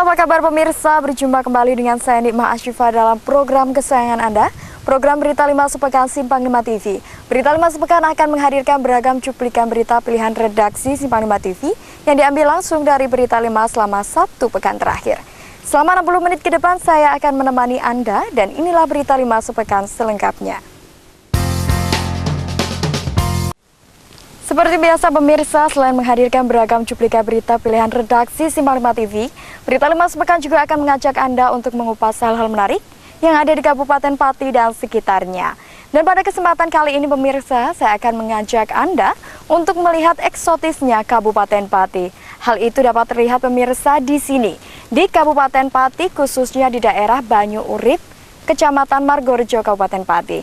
apa kabar pemirsa? Berjumpa kembali dengan saya Nikmah Asyifa dalam program kesayangan Anda, program Berita 5 Sepekan Simpang 5 TV. Berita 5 Sepekan akan menghadirkan beragam cuplikan berita pilihan redaksi Simpang 5 TV yang diambil langsung dari Berita 5 selama 1 pekan terakhir. Selama 60 menit ke depan saya akan menemani Anda dan inilah Berita 5 Sepekan selengkapnya. Seperti biasa pemirsa, selain menghadirkan beragam cuplikan berita pilihan redaksi Simpang 5 TV, Berita 5 Sepekan juga akan mengajak Anda untuk mengupas hal-hal menarik yang ada di Kabupaten Pati dan sekitarnya. Dan pada kesempatan kali ini pemirsa, saya akan mengajak Anda untuk melihat eksotisnya Kabupaten Pati. Hal itu dapat terlihat pemirsa di sini, di Kabupaten Pati, khususnya di daerah Banyu Urip, Kecamatan Margorejo, Kabupaten Pati.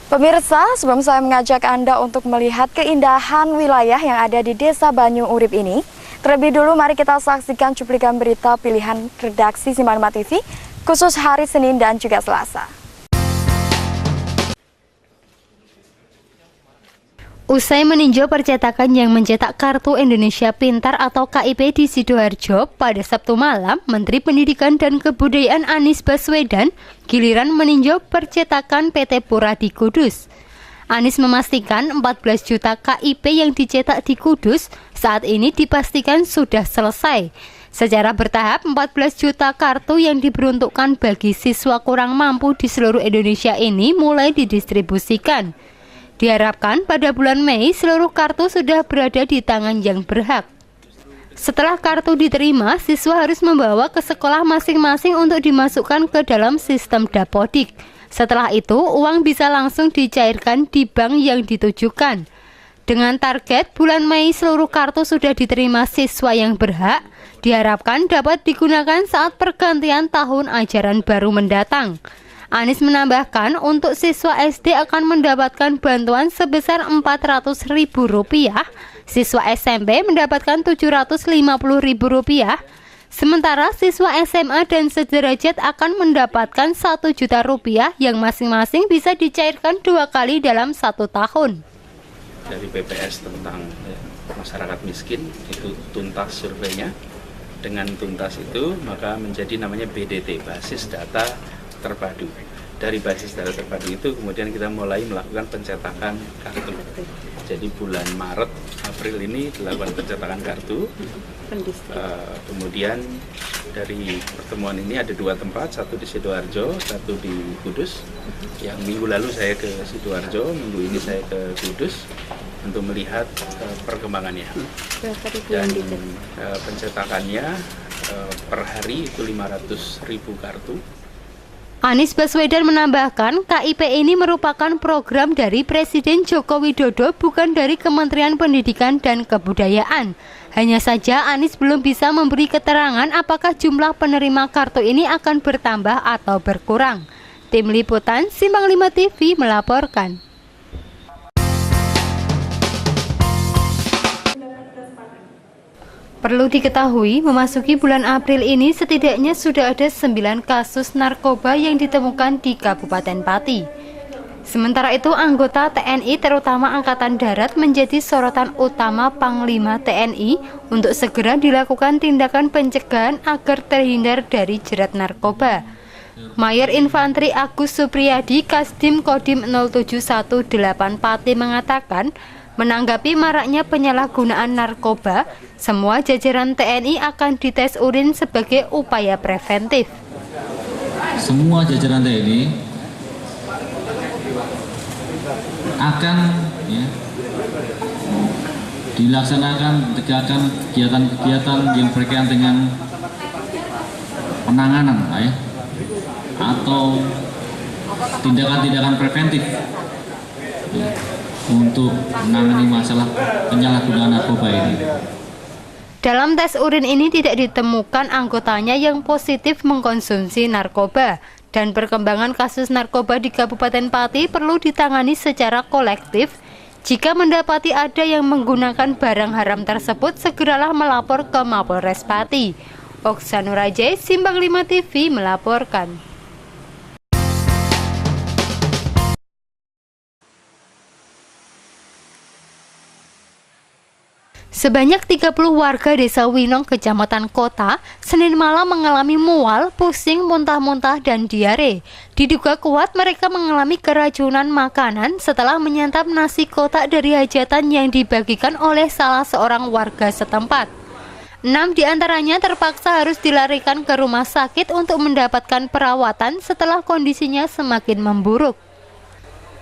Pemirsa, sebelum saya mengajak Anda untuk melihat keindahan wilayah yang ada di Desa Banyu Urip ini, terlebih dulu mari kita saksikan cuplikan berita pilihan redaksi Simpang 5 TV, khusus hari Senin dan juga Selasa. Usai meninjau percetakan yang mencetak Kartu Indonesia Pintar atau KIP di Sidoarjo pada Sabtu malam, Menteri Pendidikan dan Kebudayaan Anies Baswedan giliran meninjau percetakan PT Pura di Kudus. Anies memastikan 14 juta KIP yang dicetak di Kudus saat ini dipastikan sudah selesai. Secara bertahap, 14 juta kartu yang diperuntukkan bagi siswa kurang mampu di seluruh Indonesia ini mulai didistribusikan. Diharapkan pada bulan Mei seluruh kartu sudah berada di tangan yang berhak. Setelah kartu diterima, siswa harus membawa ke sekolah masing-masing untuk dimasukkan ke dalam sistem Dapodik. Setelah itu, uang bisa langsung dicairkan di bank yang ditujukan. Dengan target bulan Mei seluruh kartu sudah diterima siswa yang berhak, diharapkan dapat digunakan saat pergantian tahun ajaran baru mendatang. Anies menambahkan untuk siswa SD akan mendapatkan bantuan sebesar Rp400.000, siswa SMP mendapatkan Rp750.000, sementara siswa SMA dan sederajat akan mendapatkan Rp1 juta yang masing-masing bisa dicairkan 2 kali dalam 1 tahun. Dari BPS tentang masyarakat miskin itu tuntas surveinya. Dengan tuntas itu maka menjadi namanya BDT, basis data terpadu. Dari basis data terpadu itu kemudian kita mulai melakukan pencetakan kartu. Jadi bulan Maret, April ini dilakukan pencetakan kartu. Kemudian dari pertemuan ini ada 2 tempat, satu di Sidoarjo, satu di Kudus. Yang minggu lalu saya ke Sidoarjo, minggu ini saya ke Kudus untuk melihat perkembangannya. Dan pencetakannya per hari itu 500.000 kartu. Anies Baswedan menambahkan, KIP ini merupakan program dari Presiden Joko Widodo, bukan dari Kementerian Pendidikan dan Kebudayaan. Hanya saja Anies belum bisa memberi keterangan apakah jumlah penerima kartu ini akan bertambah atau berkurang. Tim Liputan Simpang 5 TV melaporkan. Perlu diketahui, memasuki bulan April ini setidaknya sudah ada 9 kasus narkoba yang ditemukan di Kabupaten Pati. Sementara itu, anggota TNI terutama Angkatan Darat menjadi sorotan utama Panglima TNI untuk segera dilakukan tindakan pencegahan agar terhindar dari jerat narkoba. Mayor Infantri Agus Supriyadi, Kasdim Kodim 0718 Pati mengatakan, menanggapi maraknya penyalahgunaan narkoba, semua jajaran TNI akan dites urin sebagai upaya preventif. Semua jajaran TNI akan dilaksanakan kegiatan-kegiatan yang berkaitan dengan penanganan atau tindakan-tindakan preventif untuk menangani masalah penyalahgunaan narkoba ini. Dalam tes urin ini tidak ditemukan anggotanya yang positif mengkonsumsi narkoba, dan perkembangan kasus narkoba di Kabupaten Pati perlu ditangani secara kolektif. Jika mendapati ada yang menggunakan barang haram tersebut, segeralah melapor ke Mapolres Pati. Oksanuraje, Simpang 5 TV melaporkan. Sebanyak 30 warga desa Winong, Kecamatan Kota, Senin malam mengalami mual, pusing, muntah-muntah, dan diare. Diduga kuat mereka mengalami keracunan makanan setelah menyantap nasi kotak dari hajatan yang dibagikan oleh salah seorang warga setempat. 6 diantaranya terpaksa harus dilarikan ke rumah sakit untuk mendapatkan perawatan setelah kondisinya semakin memburuk.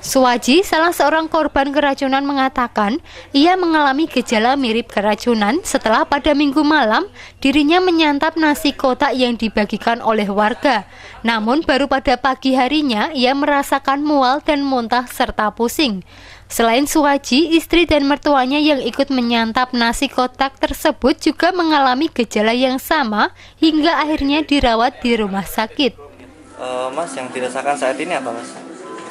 Suwaji, salah seorang korban keracunan, mengatakan ia mengalami gejala mirip keracunan setelah pada Minggu malam dirinya menyantap nasi kotak yang dibagikan oleh warga. Namun baru pada pagi harinya ia merasakan mual dan muntah serta pusing. Selain Suwaji, istri dan mertuanya yang ikut menyantap nasi kotak tersebut juga mengalami gejala yang sama hingga akhirnya dirawat di rumah sakit. Mas, yang dirasakan saat ini apa, Mas?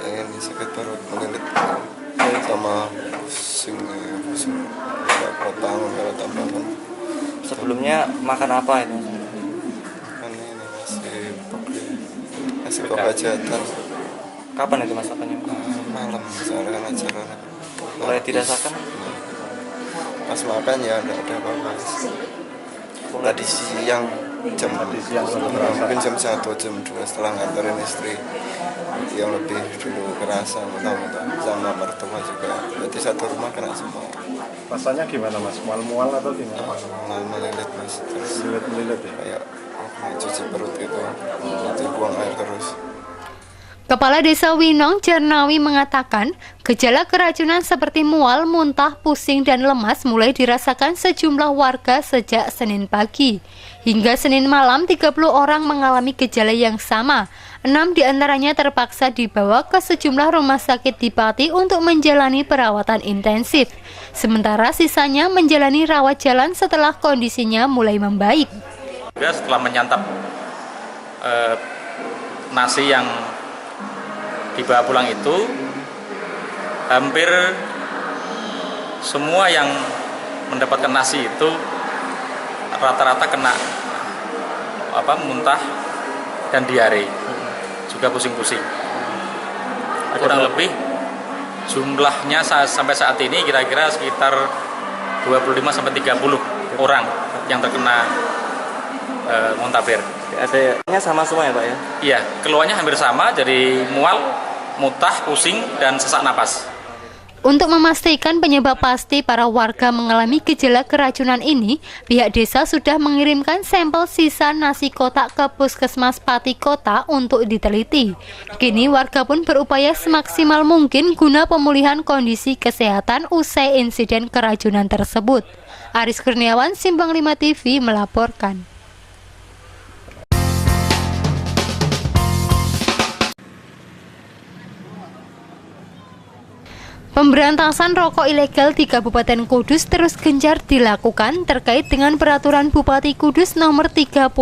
Ini sakit perut melilit sama pusing potong kalau tambahan. Sebelumnya makan apa ini? Ini nasi kok hajatan. Kapan itu Mas makannya? Malam soalnya kan acara. Mulai dirasakan? Pas makan ya ada apa-apa. Tadi siang mungkin jam 1 jam 2 setelah nganterin istri yang lebih dulu kerasa muntah-muntah sama mertua juga, berarti satu rumah kena semua. Rasanya gimana Mas? Mual-mual atau gimana? Mual melilit Mas, terus Melilit ya? kayak cuci perut gitu, nanti buang air terus. Kepala Desa Winong, Jarnawi, mengatakan gejala keracunan seperti mual, muntah, pusing, dan lemas mulai dirasakan sejumlah warga sejak Senin pagi. Hingga Senin malam, 30 orang mengalami gejala yang sama. 6 diantaranya terpaksa dibawa ke sejumlah rumah sakit di Pati untuk menjalani perawatan intensif. Sementara sisanya menjalani rawat jalan setelah kondisinya mulai membaik. Setelah menyantap nasi yang dibawa pulang itu, hampir semua yang mendapatkan nasi itu rata-rata kena muntah dan diare, juga pusing-pusing. Kurang lebih jumlahnya sampai saat ini kira-kira sekitar 25-30 orang yang terkena muntaber. Adanya sama semua ya Pak ya? Iya, keluarnya hampir sama, jadi mual, muntah, pusing, dan sesak napas. Untuk memastikan penyebab pasti para warga mengalami gejala keracunan ini, pihak desa sudah mengirimkan sampel sisa nasi kotak ke Puskesmas Pati Kota untuk diteliti. Kini warga pun berupaya semaksimal mungkin guna pemulihan kondisi kesehatan usai insiden keracunan tersebut. Aris Kurniawan, Simpang 5 TV melaporkan. Pemberantasan rokok ilegal di Kabupaten Kudus terus gencar dilakukan terkait dengan Peraturan Bupati Kudus Nomor 32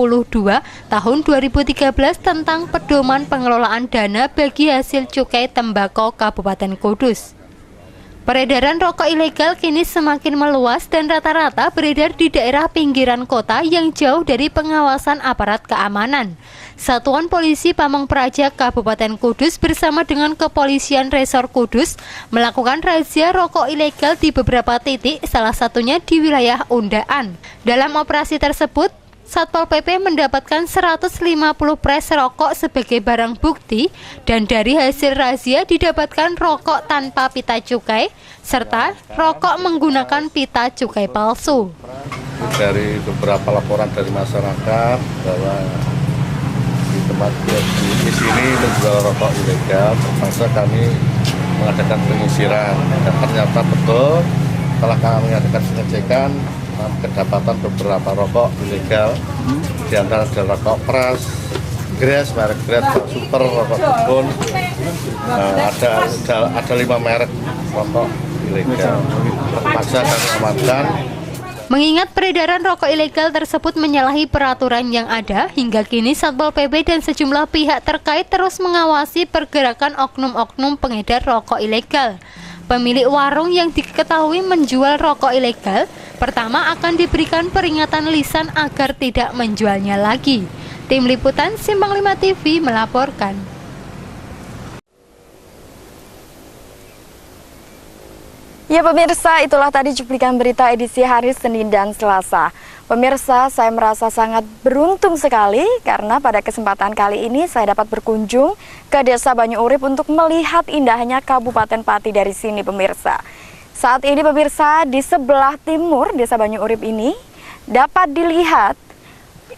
Tahun 2013 tentang pedoman pengelolaan dana bagi hasil cukai tembakau Kabupaten Kudus. Peredaran rokok ilegal kini semakin meluas dan rata-rata beredar di daerah pinggiran kota yang jauh dari pengawasan aparat keamanan. Satuan Polisi Pamong Praja Kabupaten Kudus bersama dengan Kepolisian Resor Kudus melakukan razia rokok ilegal di beberapa titik, salah satunya di wilayah Undaan. Dalam operasi tersebut, Satpol PP mendapatkan 150 pres rokok sebagai barang bukti dan dari hasil razia didapatkan rokok tanpa pita cukai serta rokok menggunakan pita cukai palsu. Dari beberapa laporan dari masyarakat bahwa di tempat di sini menjual rokok ilegal, terpaksa kami mengadakan penyisiran dan ternyata betul setelah kami mengadakan pengecekan kedapatan beberapa rokok ilegal, di antara ada rokok Pras, Gres, merek Gres, Super, rokok Dukun, ada 5 merek rokok ilegal. Terpaksa kami amankan. Mengingat peredaran rokok ilegal tersebut menyalahi peraturan yang ada, hingga kini Satpol PP dan sejumlah pihak terkait terus mengawasi pergerakan oknum-oknum pengedar rokok ilegal. Pemilik warung yang diketahui menjual rokok ilegal, pertama akan diberikan peringatan lisan agar tidak menjualnya lagi. Tim Liputan Simpang 5 TV melaporkan. Ya pemirsa, itulah tadi cuplikan berita edisi hari Senin dan Selasa. Pemirsa, saya merasa sangat beruntung sekali karena pada kesempatan kali ini saya dapat berkunjung ke Desa Banyu Urip untuk melihat indahnya Kabupaten Pati dari sini pemirsa. Saat ini pemirsa, di sebelah timur Desa Banyu Urip ini dapat dilihat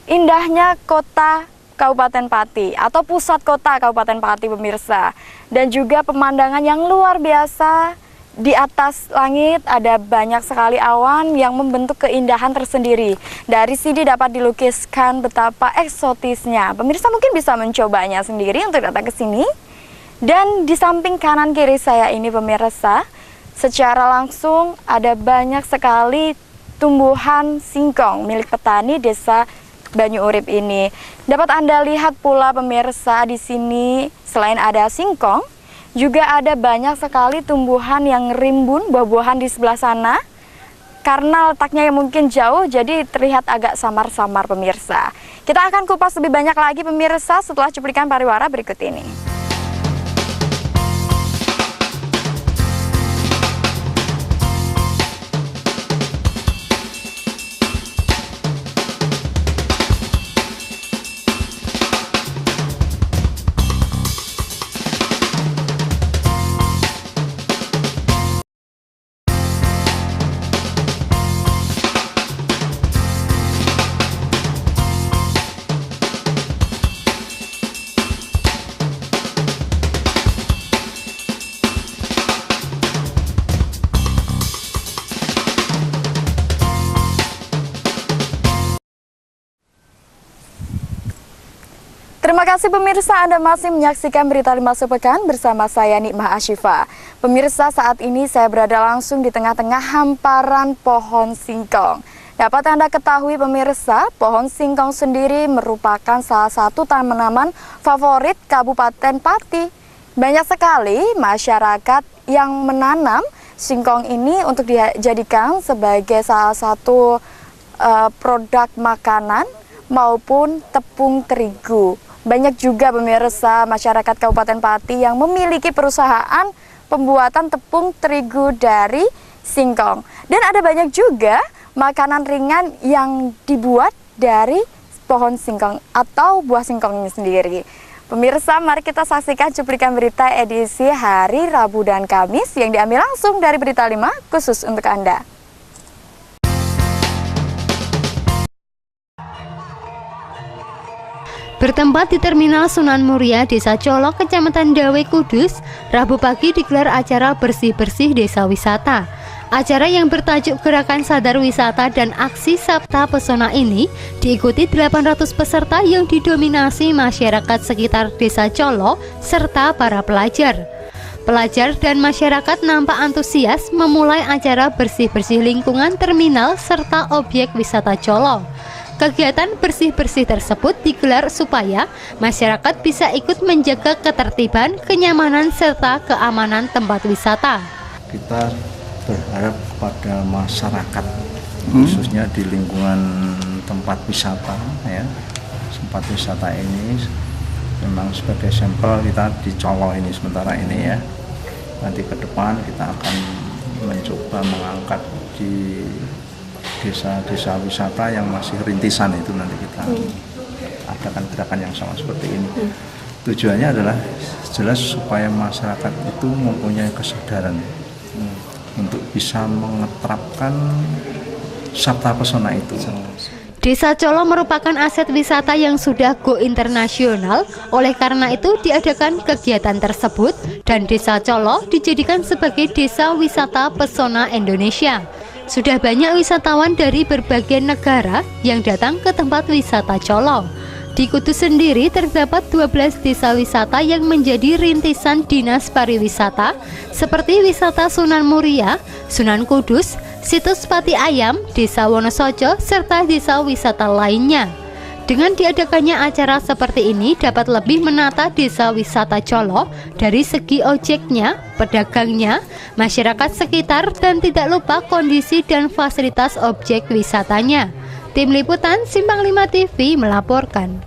indahnya kota Kabupaten Pati atau pusat kota Kabupaten Pati pemirsa. Dan juga pemandangan yang luar biasa. Di atas langit ada banyak sekali awan yang membentuk keindahan tersendiri. Dari sini dapat dilukiskan betapa eksotisnya. Pemirsa mungkin bisa mencobanya sendiri untuk datang ke sini. Dan di samping kanan kiri saya ini pemirsa, secara langsung ada banyak sekali tumbuhan singkong milik petani Desa Banyu Urip ini. Dapat Anda lihat pula pemirsa di sini selain ada singkong, juga ada banyak sekali tumbuhan yang rimbun, buah-buahan di sebelah sana. Karena letaknya yang mungkin jauh, jadi terlihat agak samar-samar pemirsa. Kita akan kupas lebih banyak lagi pemirsa setelah cuplikan pariwara berikut ini. Terima kasih pemirsa, Anda masih menyaksikan Berita 5 Sepekan bersama saya Nikmah Asyifa. Pemirsa, saat ini saya berada langsung di tengah-tengah hamparan pohon singkong. Dapat Anda ketahui pemirsa, pohon singkong sendiri merupakan salah satu tanaman favorit Kabupaten Pati. Banyak sekali masyarakat yang menanam singkong ini untuk dijadikan sebagai salah satu produk makanan maupun tepung terigu. Banyak juga pemirsa masyarakat Kabupaten Pati yang memiliki perusahaan pembuatan tepung terigu dari singkong. Dan ada banyak juga makanan ringan yang dibuat dari pohon singkong atau buah singkong ini sendiri. Pemirsa, mari kita saksikan cuplikan berita edisi hari Rabu dan Kamis yang diambil langsung dari Berita 5 khusus untuk Anda. Bertempat di Terminal Sunan Muria, Desa Colo, Kecamatan Dawe, Kudus, Rabu pagi digelar acara bersih-bersih desa wisata. Acara yang bertajuk Gerakan Sadar Wisata dan Aksi Sabta Pesona ini diikuti 800 peserta yang didominasi masyarakat sekitar Desa Colo serta para pelajar. Pelajar dan masyarakat nampak antusias memulai acara bersih-bersih lingkungan terminal serta objek wisata Colo. Kegiatan bersih-bersih tersebut digelar supaya masyarakat bisa ikut menjaga ketertiban, kenyamanan, serta keamanan tempat wisata. Kita berharap kepada masyarakat, khususnya di lingkungan tempat wisata, ya, tempat wisata ini memang sebagai sampel kita di Colo ini sementara ini ya. Nanti ke depan kita akan mencoba mengangkat di desa-desa wisata yang masih rintisan itu nanti kita adakan gerakan yang sama seperti ini. Tujuannya adalah jelas supaya masyarakat itu mempunyai kesadaran untuk bisa mengeterapkan Sabta Pesona itu. Desa Colo merupakan aset wisata yang sudah go internasional, oleh karena itu diadakan kegiatan tersebut dan Desa Colo dijadikan sebagai Desa Wisata Pesona Indonesia. Sudah banyak wisatawan dari berbagai negara yang datang ke tempat wisata Colo. Di Kudus sendiri terdapat 12 desa wisata yang menjadi rintisan Dinas Pariwisata seperti Wisata Sunan Muria, Sunan Kudus, Situs Pati Ayam, Desa Wonosojo, serta desa wisata lainnya. Dengan diadakannya acara seperti ini dapat lebih menata desa wisata Colo dari segi objeknya, pedagangnya, masyarakat sekitar, dan tidak lupa kondisi dan fasilitas objek wisatanya. Tim Liputan Simpang 5 TV melaporkan.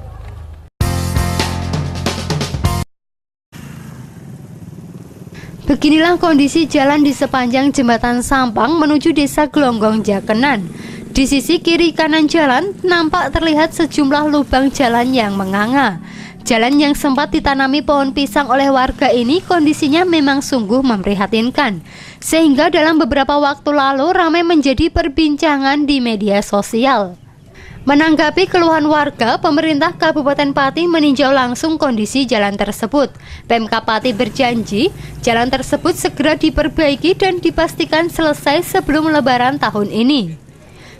Beginilah kondisi jalan di sepanjang jembatan Sampang menuju Desa Glonggong Jakenan. Di sisi kiri kanan jalan nampak terlihat sejumlah lubang jalan yang menganga. Jalan yang sempat ditanami pohon pisang oleh warga ini kondisinya memang sungguh memprihatinkan. Sehingga dalam beberapa waktu lalu ramai menjadi perbincangan di media sosial. Menanggapi keluhan warga, pemerintah Kabupaten Pati meninjau langsung kondisi jalan tersebut. Pemkab Pati berjanji, jalan tersebut segera diperbaiki dan dipastikan selesai sebelum Lebaran tahun ini.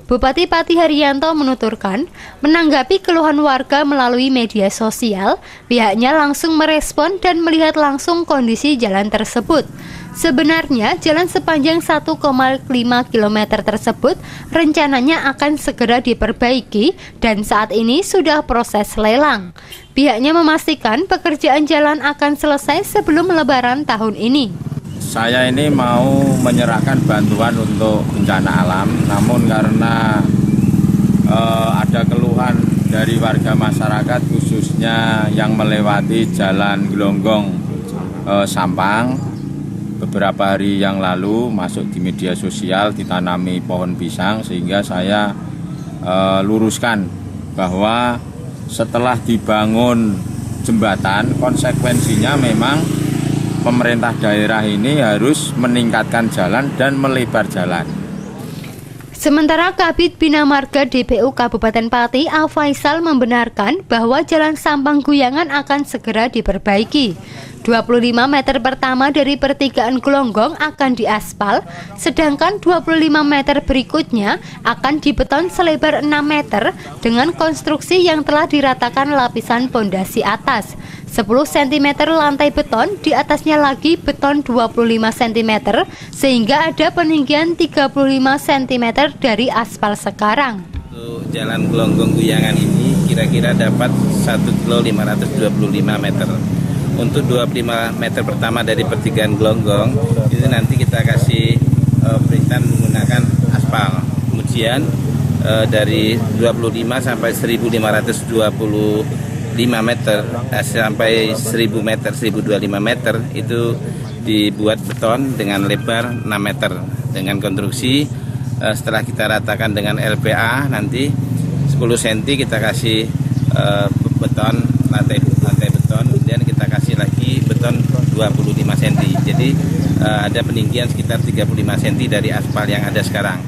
Bupati Pati Haryanto menuturkan, menanggapi keluhan warga melalui media sosial, pihaknya langsung merespon dan melihat langsung kondisi jalan tersebut. Sebenarnya, jalan sepanjang 1,5 km tersebut rencananya akan segera diperbaiki dan saat ini sudah proses lelang. Pihaknya memastikan pekerjaan jalan akan selesai sebelum Lebaran tahun ini. Saya ini mau menyerahkan bantuan untuk bencana alam, namun karena ada keluhan dari warga masyarakat khususnya yang melewati jalan Glonggong Sampang, beberapa hari yang lalu masuk di media sosial ditanami pohon pisang, sehingga saya luruskan bahwa setelah dibangun jembatan, konsekuensinya memang pemerintah daerah ini harus meningkatkan jalan dan melebar jalan. Sementara Kabid Bina Marga DPU Kabupaten Pati, A. Faisal membenarkan bahwa jalan Sampang Guyangan akan segera diperbaiki. 25 meter pertama dari pertigaan Glonggong akan diaspal, sedangkan 25 meter berikutnya akan dibeton selebar 6 meter dengan konstruksi yang telah diratakan lapisan pondasi atas. 10 cm lantai beton, di atasnya lagi beton 25 cm, sehingga ada peninggian 35 cm dari aspal sekarang. Untuk jalan Glonggong Guyangan ini kira-kira dapat 1 kilo 525 meter. Untuk 25 meter pertama dari pertigaan Glonggong itu nanti kita kasih perintah menggunakan aspal. Kemudian dari 25 sampai 1525 meter sampai 1000 meter, 1025 meter itu dibuat beton dengan lebar 6 meter dengan konstruksi setelah kita ratakan dengan LPA nanti 10 cm kita kasih beton lantai beton, kemudian kita kasih lagi beton 25 cm. Jadi ada peninggian sekitar 35 cm dari aspal yang ada sekarang.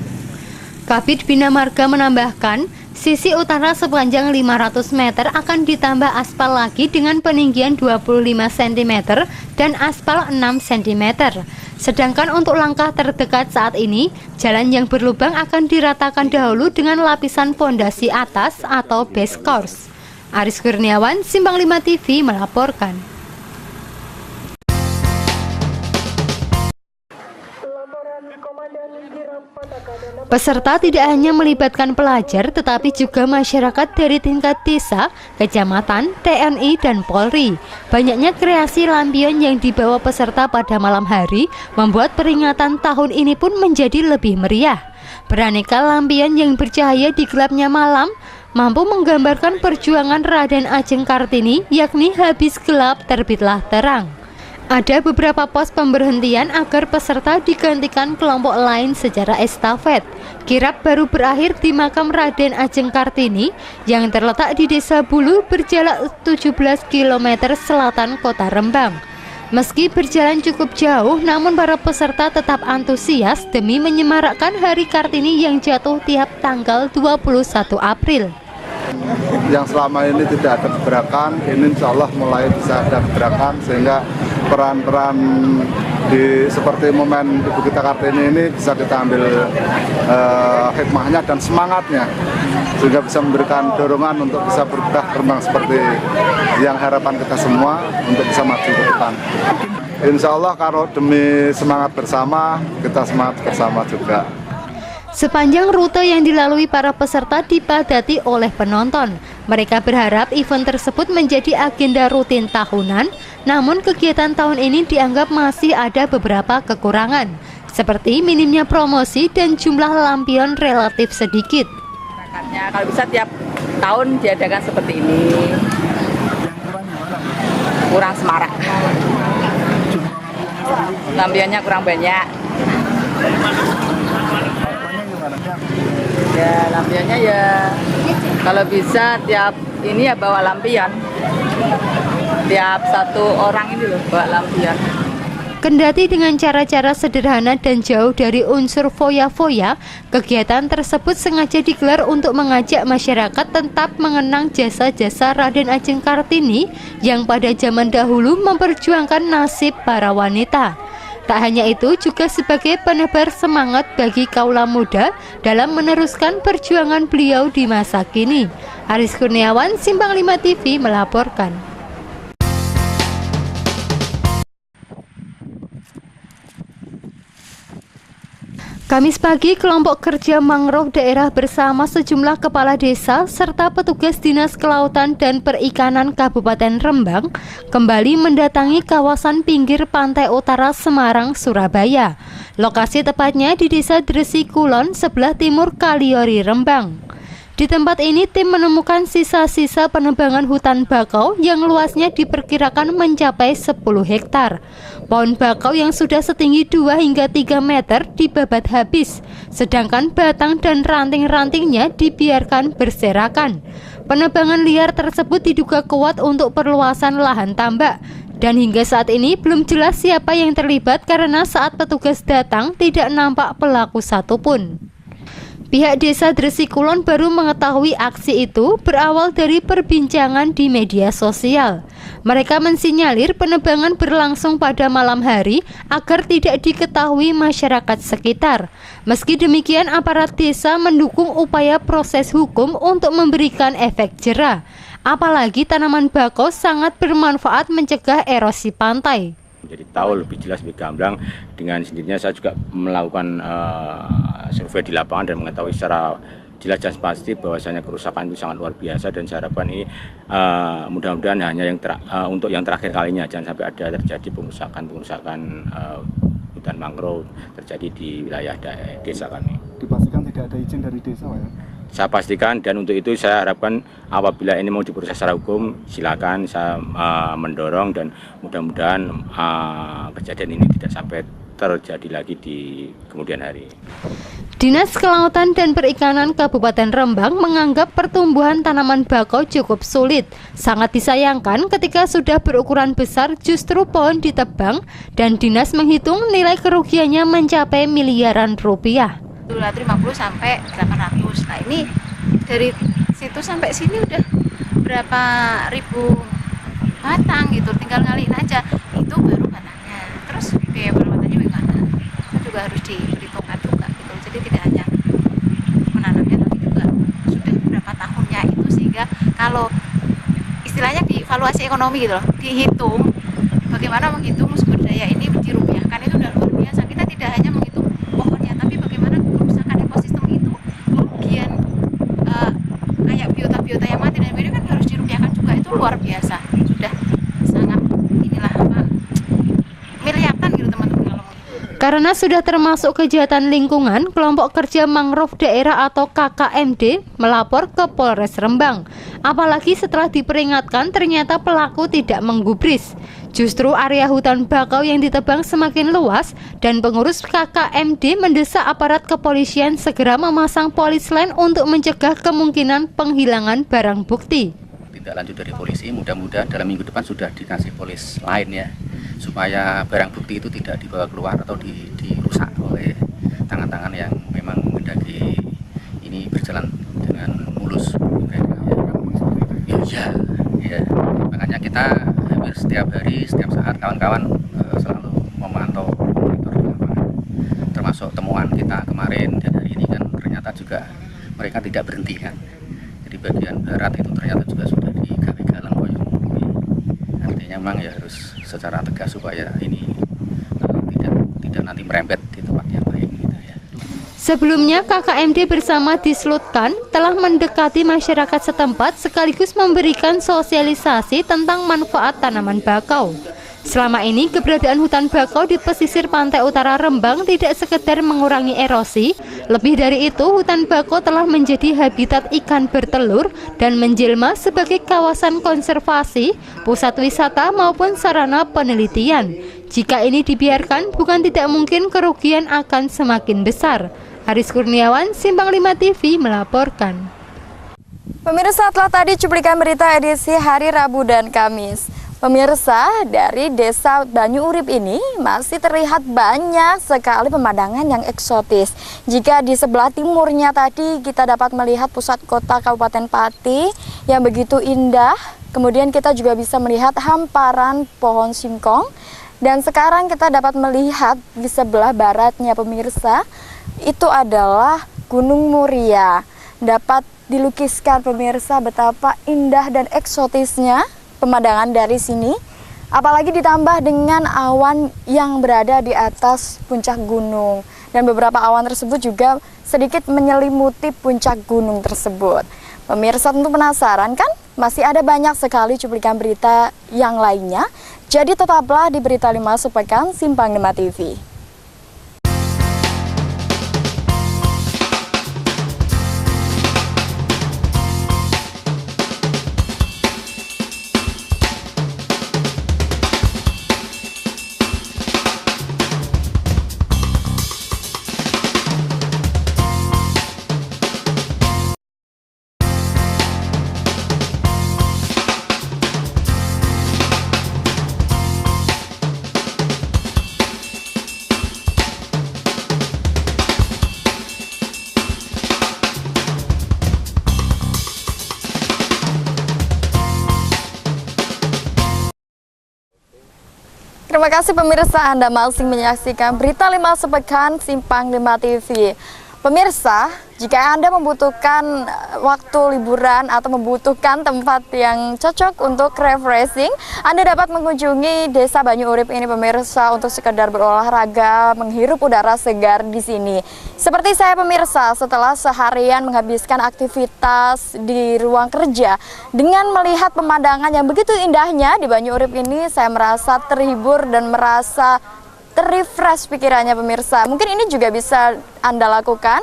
Kabid Bina Marga menambahkan, sisi utara sepanjang 500 meter akan ditambah aspal lagi dengan peninggian 25 cm dan aspal 6 cm. Sedangkan untuk langkah terdekat saat ini, jalan yang berlubang akan diratakan dahulu dengan lapisan pondasi atas atau base course. Aris Kurniawan, Simpang 5 TV melaporkan. Peserta tidak hanya melibatkan pelajar, tetapi juga masyarakat dari tingkat desa, kecamatan, TNI, dan Polri. Banyaknya kreasi lampion yang dibawa peserta pada malam hari membuat peringatan tahun ini pun menjadi lebih meriah. Beraneka lampion yang bercahaya di gelapnya malam mampu menggambarkan perjuangan Raden Ajeng Kartini, yakni habis gelap terbitlah terang. Ada beberapa pos pemberhentian agar peserta digantikan kelompok lain secara estafet. Kirap baru berakhir di makam Raden Ajeng Kartini yang terletak di Desa Bulu berjarak 17 km selatan kota Rembang. Meski berjalan cukup jauh, namun para peserta tetap antusias demi menyemarakkan Hari Kartini yang jatuh tiap tanggal 21 April. Yang selama ini tidak ada gebrakan, ini insya Allah mulai bisa ada gebrakan, sehingga peran-peran seperti momen Ibu kita Kartini ini bisa kita ambil hikmahnya dan semangatnya, sehingga bisa memberikan dorongan untuk bisa bergerak terbang seperti yang harapan kita semua untuk bisa maju ke depan. Insya Allah kalau demi semangat bersama, kita semangat bersama juga. Sepanjang rute yang dilalui para peserta dipadati oleh penonton. Mereka berharap event tersebut menjadi agenda rutin tahunan, namun kegiatan tahun ini dianggap masih ada beberapa kekurangan, seperti minimnya promosi dan jumlah lampion relatif sedikit. Kalau bisa tiap tahun diadakan seperti ini, kurang semarak. lampionnya kurang banyak. Ya lampionnya ya kalau bisa tiap ini ya bawa lampion. Tiap satu orang ini loh bawa lampion. Kendati dengan cara-cara sederhana dan jauh dari unsur foya-foya, kegiatan tersebut sengaja digelar untuk mengajak masyarakat tetap mengenang jasa-jasa Raden Ajeng Kartini yang pada zaman dahulu memperjuangkan nasib para wanita. Tak hanya itu, juga sebagai penebar semangat bagi kaula muda dalam meneruskan perjuangan beliau di masa kini. Aris Kurniawan, Simpang 5 TV melaporkan. Kamis pagi, kelompok kerja mangrove daerah bersama sejumlah kepala desa serta petugas Dinas Kelautan dan Perikanan Kabupaten Rembang kembali mendatangi kawasan pinggir pantai utara Semarang, Surabaya. Lokasi tepatnya di Desa Dresi Kulon, sebelah timur Kaliori, Rembang. Di tempat ini, tim menemukan sisa-sisa penebangan hutan bakau yang luasnya diperkirakan mencapai 10 hektar. Pohon bakau yang sudah setinggi 2 hingga 3 meter dibabat habis, sedangkan batang dan ranting-rantingnya dibiarkan berserakan. Penebangan liar tersebut diduga kuat untuk perluasan lahan tambak. Dan hingga saat ini belum jelas siapa yang terlibat karena saat petugas datang tidak nampak pelaku satupun. Pihak Desa Dresi Kulon baru mengetahui aksi itu berawal dari perbincangan di media sosial. Mereka mensinyalir penebangan berlangsung pada malam hari agar tidak diketahui masyarakat sekitar. Meski demikian, aparat desa mendukung upaya proses hukum untuk memberikan efek jera. Apalagi tanaman bakau sangat bermanfaat mencegah erosi pantai. Jadi tahu lebih jelas, lebih gamblang. Dengan sendirinya saya juga melakukan survei di lapangan dan mengetahui secara jelas dan pasti bahwasanya kerusakan itu sangat luar biasa, dan saya harapkan ini mudah-mudahan hanya yang untuk yang terakhir kalinya, jangan sampai ada terjadi pengusakan hutan mangrove terjadi di wilayah desa kami. Dipastikan tidak ada izin dari desa, Pak, ya? Saya pastikan, dan untuk itu saya harapkan apabila ini mau diproses secara hukum, silakan saya mendorong, dan mudah-mudahan kejadian ini tidak sampai terjadi lagi di kemudian hari. Dinas Kelautan dan Perikanan Kabupaten Rembang menganggap pertumbuhan tanaman bakau cukup sulit. Sangat disayangkan ketika sudah berukuran besar justru pohon ditebang, dan dinas menghitung nilai kerugiannya mencapai miliaran rupiah. 250 sampai 800. Nah ini dari situ sampai sini udah berapa ribu batang gitu, tinggal ngaliin aja itu baru batangnya. Terus biaya perawatannya bagaimana? Itu juga harus diperhitungkan juga gitu. Jadi tidak hanya menanamnya tapi juga sudah berapa tahunnya itu, sehingga kalau istilahnya dievaluasi ekonomi gitu loh, dihitung bagaimana menghitung sumber daya ini dirupiahkan, itu udah luar biasa. Kita tidak hanya menghitung pohonnya, tapi bagaimana kerusakan ekosistem itu, kemudian kayak biota-biota yang mati dan ini kan harus dirupiahkan juga, itu luar biasa. Sudah sangat miliaran gitu teman-teman. Karena sudah termasuk kejahatan lingkungan, kelompok kerja mangrove daerah atau KKMD melapor ke Polres Rembang. Apalagi setelah diperingatkan ternyata pelaku tidak menggubris. Justru area hutan bakau yang ditebang semakin luas, dan pengurus KKMD mendesak aparat kepolisian segera memasang polis lain untuk mencegah kemungkinan penghilangan barang bukti. Tindak lanjut dari polisi, mudah-mudahan dalam minggu depan sudah dikasih polis lain ya, supaya barang bukti itu tidak dibawa keluar atau dirusak oleh tangan-tangan yang memang mendaki ini berjalan dengan mulus. Ya, makanya kita hampir setiap hari, setiap saat kawan-kawan selalu memantau monitor termasuk temuan kita kemarin dan hari ini kan ternyata juga mereka tidak berhenti kan. Jadi bagian barat itu ternyata juga sudah digawe galang koyong. Artinya memang ya harus secara tegas supaya ini tidak nanti merembet di tempat yang baik gitu ya. Sebelumnya KKMD bersama Dislutkan telah mendekati masyarakat setempat sekaligus memberikan sosialisasi tentang manfaat tanaman bakau. Selama ini keberadaan hutan bakau di pesisir pantai utara Rembang tidak sekedar mengurangi erosi, Lebih dari itu, hutan bako telah menjadi habitat ikan bertelur dan menjelma sebagai kawasan konservasi, pusat wisata maupun sarana penelitian. Jika ini dibiarkan, bukan tidak mungkin kerugian akan semakin besar. Aris Kurniawan, Simpang 5 TV melaporkan. Pemirsa, telah tadi cuplikan berita edisi hari Rabu dan Kamis. Pemirsa, dari desa Banyu Urip ini masih terlihat banyak sekali pemandangan yang eksotis. Jika di sebelah timurnya tadi kita dapat melihat pusat kota Kabupaten Pati yang begitu indah. Kemudian kita juga bisa melihat hamparan pohon singkong. Dan sekarang kita dapat melihat di sebelah baratnya pemirsa, itu adalah Gunung Muria. Dapat dilukiskan pemirsa betapa indah dan eksotisnya pemandangan dari sini, apalagi ditambah dengan awan yang berada di atas puncak gunung, dan beberapa awan tersebut juga sedikit menyelimuti puncak gunung tersebut. Pemirsa tentu penasaran kan? Masih ada banyak sekali cuplikan berita yang lainnya, jadi tetaplah di Berita 5 Sepekan Simpang 5 TV. Terima kasih pemirsa, Anda masih menyaksikan Berita 5 Sepekan Simpang 5 TV. Pemirsa, jika Anda membutuhkan waktu liburan atau membutuhkan tempat yang cocok untuk refreshing, Anda dapat mengunjungi Desa Banyu Urip ini pemirsa untuk sekedar berolahraga, menghirup udara segar di sini. Seperti saya pemirsa, setelah seharian menghabiskan aktivitas di ruang kerja, dengan melihat pemandangan yang begitu indahnya di Banyu Urip ini, saya merasa terhibur dan merasa terrefresh pikirannya pemirsa. Mungkin ini juga bisa Anda lakukan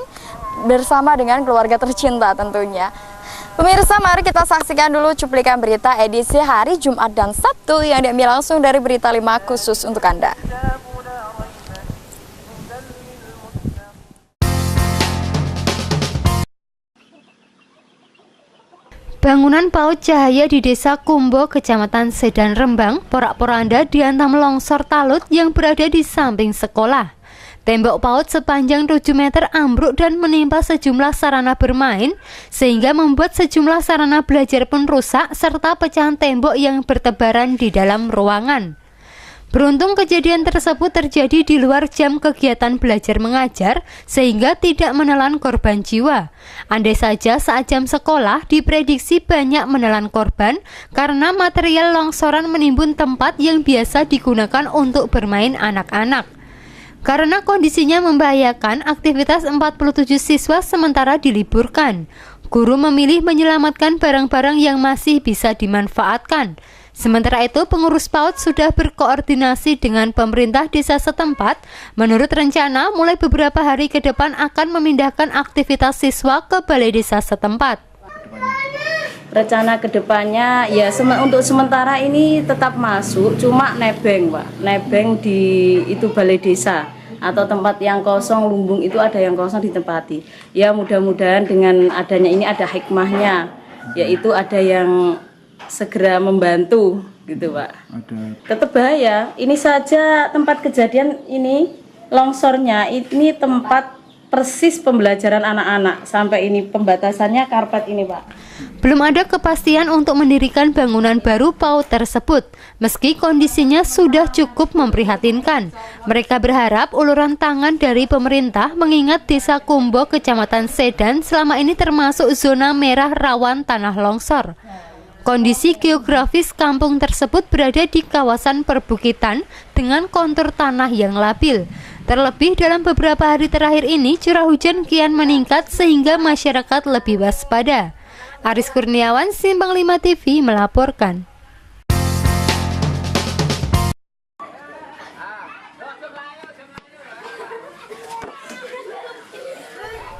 bersama dengan keluarga tercinta tentunya. Pemirsa, mari kita saksikan dulu cuplikan berita edisi hari Jumat dan Sabtu yang diambil langsung dari Berita 5 khusus untuk Anda. Bangunan PAUD Cahaya di Desa Kumbo, Kecamatan Sedan Rembang, porak-poranda dihantam longsor talut yang berada di samping sekolah. Tembok PAUD sepanjang 7 meter ambruk dan menimpa sejumlah sarana bermain, sehingga membuat sejumlah sarana belajar pun rusak, serta pecahan tembok yang bertebaran di dalam ruangan. Beruntung kejadian tersebut terjadi di luar jam kegiatan belajar mengajar sehingga tidak menelan korban jiwa. Andai saja saat jam sekolah, diprediksi banyak menelan korban karena material longsoran menimbun tempat yang biasa digunakan untuk bermain anak-anak. Karena kondisinya membahayakan, aktivitas 47 siswa sementara diliburkan. Guru memilih menyelamatkan barang-barang yang masih bisa dimanfaatkan. Sementara itu, pengurus PAUD sudah berkoordinasi dengan pemerintah desa setempat. Menurut rencana, mulai beberapa hari ke depan akan memindahkan aktivitas siswa ke balai desa setempat. Rencana kedepannya ya untuk sementara ini tetap masuk, cuma nebeng Pak, nebeng di itu balai desa atau tempat yang kosong, lumbung itu ada yang kosong ditempati. Ya mudah-mudahan dengan adanya ini ada hikmahnya, yaitu ada yang segera membantu gitu Pak. Tetap bahaya, ini saja tempat kejadian ini longsornya, ini tempat persis pembelajaran anak-anak, sampai ini pembatasannya karpet ini Pak. Belum ada kepastian untuk mendirikan bangunan baru PAUD tersebut, meski kondisinya sudah cukup memprihatinkan. Mereka berharap uluran tangan dari pemerintah, mengingat Desa Kumbo, Kecamatan Sedan selama ini termasuk zona merah rawan tanah longsor. Kondisi geografis kampung tersebut berada di kawasan perbukitan dengan kontur tanah yang labil. Terlebih dalam beberapa hari terakhir ini curah hujan kian meningkat sehingga masyarakat lebih waspada. Aris Kurniawan, Simpang 5 TV melaporkan.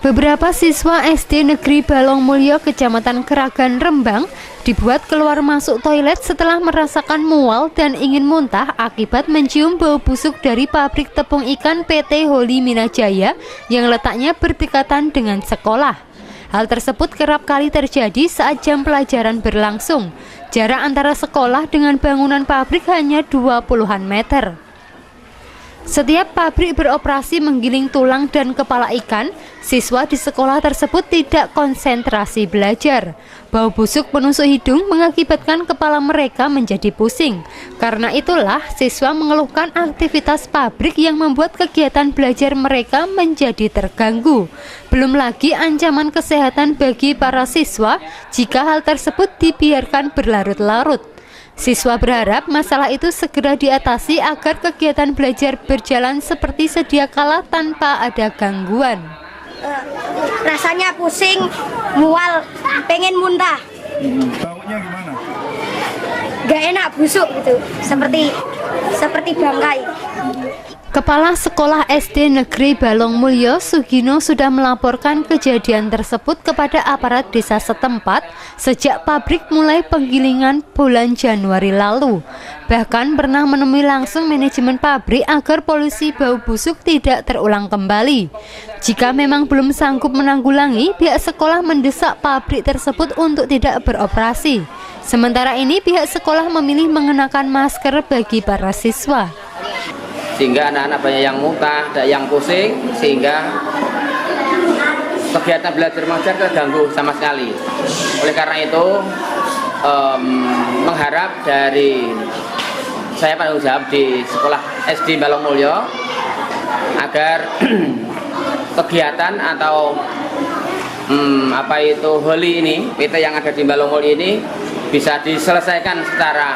Beberapa siswa SD Negeri Balongmulyo, Kecamatan Keragan, Rembang dibuat keluar masuk toilet setelah merasakan mual dan ingin muntah akibat mencium bau busuk dari pabrik tepung ikan PT Holi Minajaya yang letaknya berdekatan dengan sekolah. Hal tersebut kerap kali terjadi saat jam pelajaran berlangsung. Jarak antara sekolah dengan bangunan pabrik hanya 20-an meter. Setiap pabrik beroperasi menggiling tulang dan kepala ikan, siswa di sekolah tersebut tidak konsentrasi belajar. Bau busuk penusuk hidung mengakibatkan kepala mereka menjadi pusing. Karena itulah siswa mengeluhkan aktivitas pabrik yang membuat kegiatan belajar mereka menjadi terganggu. Belum lagi ancaman kesehatan bagi para siswa jika hal tersebut dibiarkan berlarut-larut. Siswa berharap masalah itu segera diatasi agar kegiatan belajar berjalan seperti sedia kala tanpa ada gangguan. Rasanya pusing, mual, pengen muntah. Baunya gimana? Gak enak, busuk gitu, seperti bangkai. Kepala Sekolah SD Negeri Balongmulyo, Sugino, sudah melaporkan kejadian tersebut kepada aparat desa setempat sejak pabrik mulai penggilingan bulan Januari lalu. Bahkan pernah menemui langsung manajemen pabrik agar polusi bau busuk tidak terulang kembali. Jika memang belum sanggup menanggulangi, pihak sekolah mendesak pabrik tersebut untuk tidak beroperasi. Sementara ini pihak sekolah memilih mengenakan masker bagi para siswa. Sehingga anak-anak banyak yang muntah, ada yang pusing, sehingga kegiatan belajar mengajar terganggu sama sekali. Oleh karena itu, mengharap dari saya penanggung jawab di sekolah SD Balongmulyo agar kegiatan atau Holi ini, PT yang ada di Balongmulyo ini bisa diselesaikan secara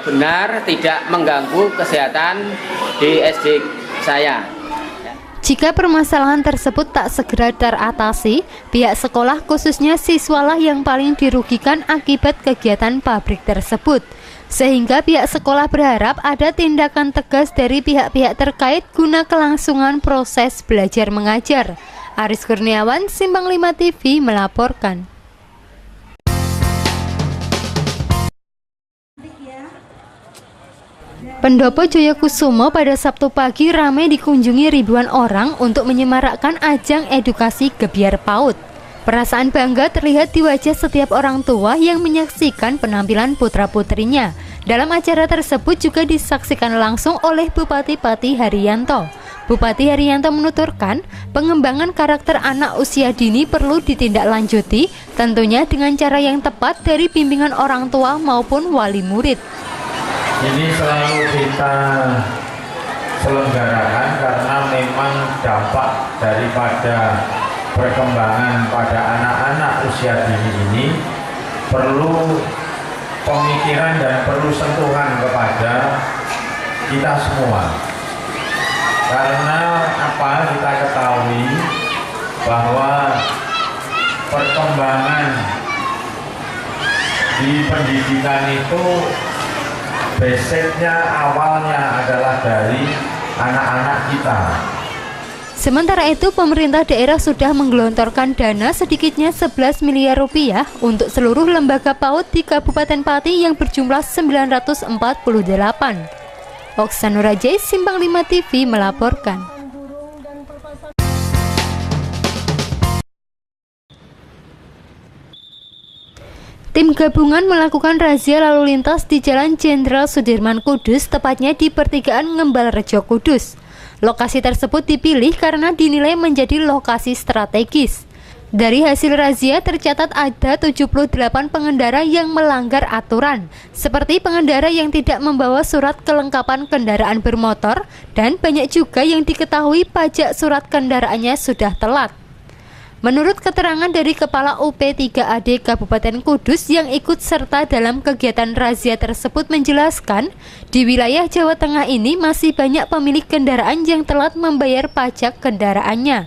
benar, tidak mengganggu kesehatan di SD saya. Jika permasalahan tersebut tak segera teratasi, pihak sekolah khususnya siswalah yang paling dirugikan akibat kegiatan pabrik tersebut. Sehingga pihak sekolah berharap ada tindakan tegas dari pihak-pihak terkait guna kelangsungan proses belajar mengajar. Aris Kurniawan, Simpang 5 TV melaporkan. Pendopo Joyokusumo pada Sabtu pagi ramai dikunjungi ribuan orang untuk menyemarakkan ajang edukasi gebyar PAUD. Perasaan bangga terlihat di wajah setiap orang tua yang menyaksikan penampilan putra-putrinya. Dalam acara tersebut juga disaksikan langsung oleh Bupati Pati Haryanto. Bupati Haryanto menuturkan, pengembangan karakter anak usia dini perlu ditindaklanjuti, tentunya dengan cara yang tepat dari bimbingan orang tua maupun wali murid. Ini selalu kita selenggarakan karena memang dampak daripada perkembangan pada anak-anak usia dini ini perlu pemikiran dan perlu sentuhan kepada kita semua. Karena apa, kita ketahui bahwa perkembangan di pendidikan itu basicnya awalnya adalah dari anak-anak kita. Sementara itu, pemerintah daerah sudah menggelontorkan dana sedikitnya 11 miliar rupiah untuk seluruh lembaga PAUD di Kabupaten Pati yang berjumlah 948. Oksanurajai, Simpang 5 TV melaporkan. Tim gabungan melakukan razia lalu lintas di Jalan Jenderal Sudirman Kudus, tepatnya di pertigaan Ngembal Rejo Kudus. Lokasi tersebut dipilih karena dinilai menjadi lokasi strategis. Dari hasil razia tercatat ada 78 pengendara yang melanggar aturan, seperti pengendara yang tidak membawa surat kelengkapan kendaraan bermotor, dan banyak juga yang diketahui pajak surat kendaraannya sudah telat. Menurut keterangan dari Kepala UP3AD Kabupaten Kudus yang ikut serta dalam kegiatan razia tersebut menjelaskan, di wilayah Jawa Tengah ini masih banyak pemilik kendaraan yang telat membayar pajak kendaraannya.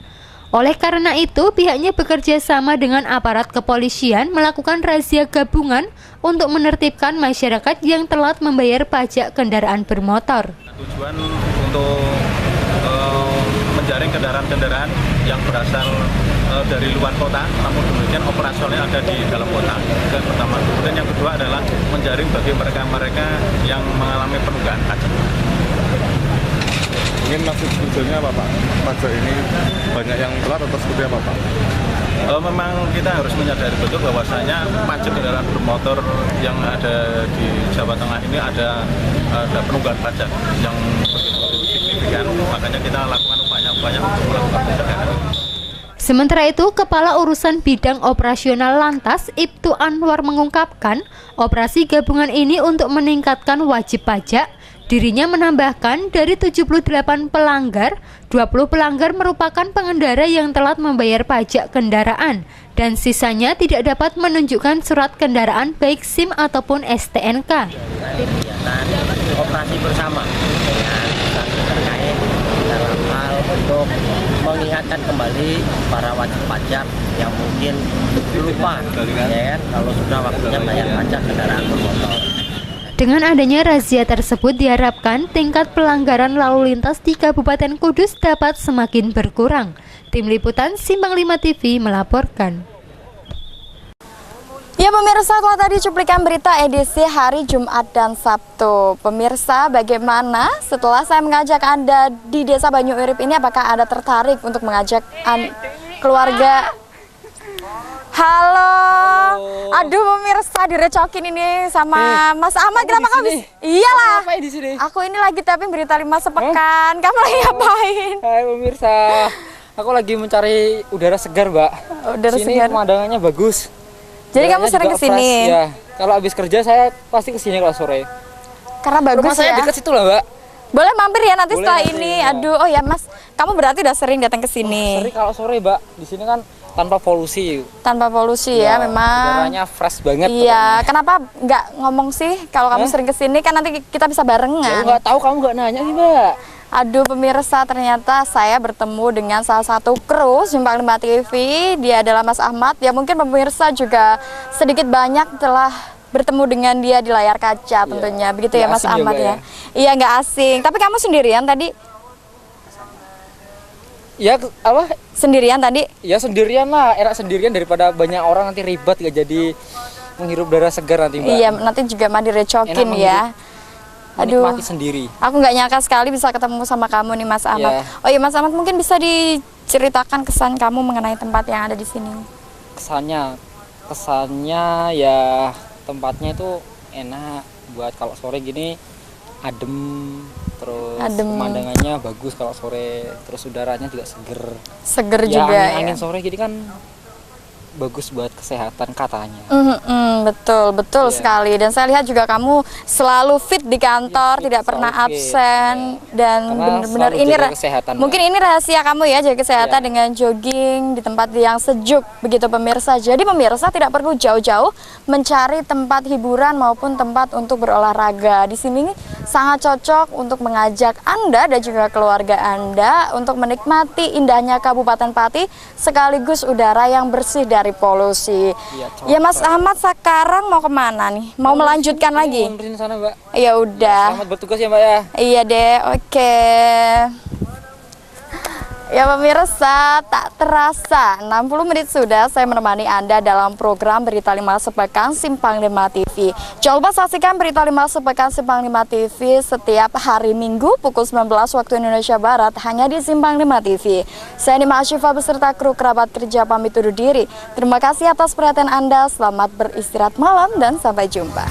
Oleh karena itu, pihaknya bekerja sama dengan aparat kepolisian melakukan razia gabungan untuk menertibkan masyarakat yang telat membayar pajak kendaraan bermotor. Tujuan untuk menjaring kendaraan-kendaraan yang berasal dari luar kota, namun demikian operasionalnya ada di dalam kota. Itu yang pertama. Kemudian yang kedua adalah menjaring bagi mereka-mereka yang mengalami penunggakan pajak. Ini maksud sebetulnya apa Pak? Pajak ini banyak yang telat atau seperti apa Pak? Memang kita harus menyadari betul bahwasanya pajak kendaraan bermotor yang ada di Jawa Tengah ini ada penunggakan pajak yang begitu signifikan, makanya kita lakukan upaya-upaya untuk melakukan pencegahan. Sementara itu, Kepala Urusan Bidang Operasional Lantas Ibtu Anwar mengungkapkan, operasi gabungan ini untuk meningkatkan wajib pajak. Dirinya menambahkan dari 78 pelanggar, 20 pelanggar merupakan pengendara yang telat membayar pajak kendaraan dan sisanya tidak dapat menunjukkan surat kendaraan baik SIM ataupun STNK. Kegiatan operasi bersama dengan instansi terkait dalam hal untuk mengingatkan kembali para wajib pajak yang mungkin lupa ya kan, kalau sudah waktunya bayar pajak kendaraan bermotor. Dengan adanya razia tersebut diharapkan tingkat pelanggaran lalu lintas di Kabupaten Kudus dapat semakin berkurang. Tim Liputan Simpang 5 TV melaporkan. Ya pemirsa, telah tadi cuplikan berita edisi hari Jumat dan Sabtu. Pemirsa, bagaimana setelah saya mengajak Anda di Desa Banyu Urip ini, apakah Anda tertarik untuk mengajak keluarga? Halo. Aduh pemirsa, direcokin ini sama Mas Ahmad. Kenapa kamu? Iyalah. Ngapain di sini? Aku ini lagi taping berita 5 sepekan. Kamu lagi ngapain? Hai pemirsa. Aku lagi mencari udara segar, Mbak. Udara sini segar. Pemandangannya bagus. Jadi kamu sering kesini? Ya. Kalau habis kerja saya pasti kesini kalau sore. Karena bagus. Rumah saya dekat situ lah, Mbak. Boleh mampir ya nanti setelah nanti, ini. ya. Aduh, oh ya Mas, kamu berarti udah sering datang ke sini. Sering kalau sore, Mbak. Di sini kan tanpa polusi. Tanpa polusi ya, memang. Udaranya fresh banget. Iya, kenapa nggak ngomong sih kalau kamu sering kesini, kan nanti kita bisa barengan. Ya, nggak tahu, kamu nggak nanya nih, Mbak. Aduh pemirsa, ternyata saya bertemu dengan salah satu kru Simpang 5 TV. Dia adalah Mas Ahmad. Ya mungkin pemirsa juga sedikit banyak telah bertemu dengan dia di layar kaca tentunya. Begitu ya Mas Ahmad ya. Iya, nggak asing. Tapi kamu sendirian tadi? Ya apa? Sendirian tadi? Ya sendirian lah, enak sendirian daripada banyak orang nanti ribet gak jadi menghirup udara segar nanti, Mbak. Iya, nanti juga mah direcokin ya. Aduh, menikmati sendiri. Aku nggak nyangka sekali bisa ketemu sama kamu nih Mas Ahmad. Yeah. Oh iya Mas Ahmad, mungkin bisa diceritakan kesan kamu mengenai tempat yang ada di sini. Kesannya ya tempatnya itu enak buat kalau sore gini, adem. Terus pemandangannya bagus kalau sore, terus udaranya juga seger ya, juga angin sore gini kan bagus buat kesehatan katanya. Betul sekali. Dan saya lihat juga kamu selalu fit di kantor, tidak pernah absen dan benar-benar ini mungkin ini rahasia kamu ya, jaga kesehatan dengan jogging di tempat yang sejuk begitu pemirsa. Jadi pemirsa tidak perlu jauh-jauh mencari tempat hiburan maupun tempat untuk berolahraga. Di sini sangat cocok untuk mengajak Anda dan juga keluarga Anda untuk menikmati indahnya Kabupaten Pati sekaligus udara yang bersih dari polusi. Ya Mas Ahmad, sekarang mau kemana nih? Mau melanjutkan lagi? Sana, Mbak. Ya udah. Selamat bertugas ya, Mbak ya. Iya deh, oke. Ya pemirsa, tak terasa 60 menit sudah saya menemani Anda dalam program Berita 5 Sepekan Simpang 5 TV. Jangan lupa saksikan Berita 5 Sepekan Simpang 5 TV setiap hari Minggu pukul 19 waktu Indonesia Barat hanya di Simpang 5 TV. Saya Nima Asyifa beserta kru kerabat kerja pamit undur diri. Terima kasih atas perhatian Anda, selamat beristirahat malam dan sampai jumpa.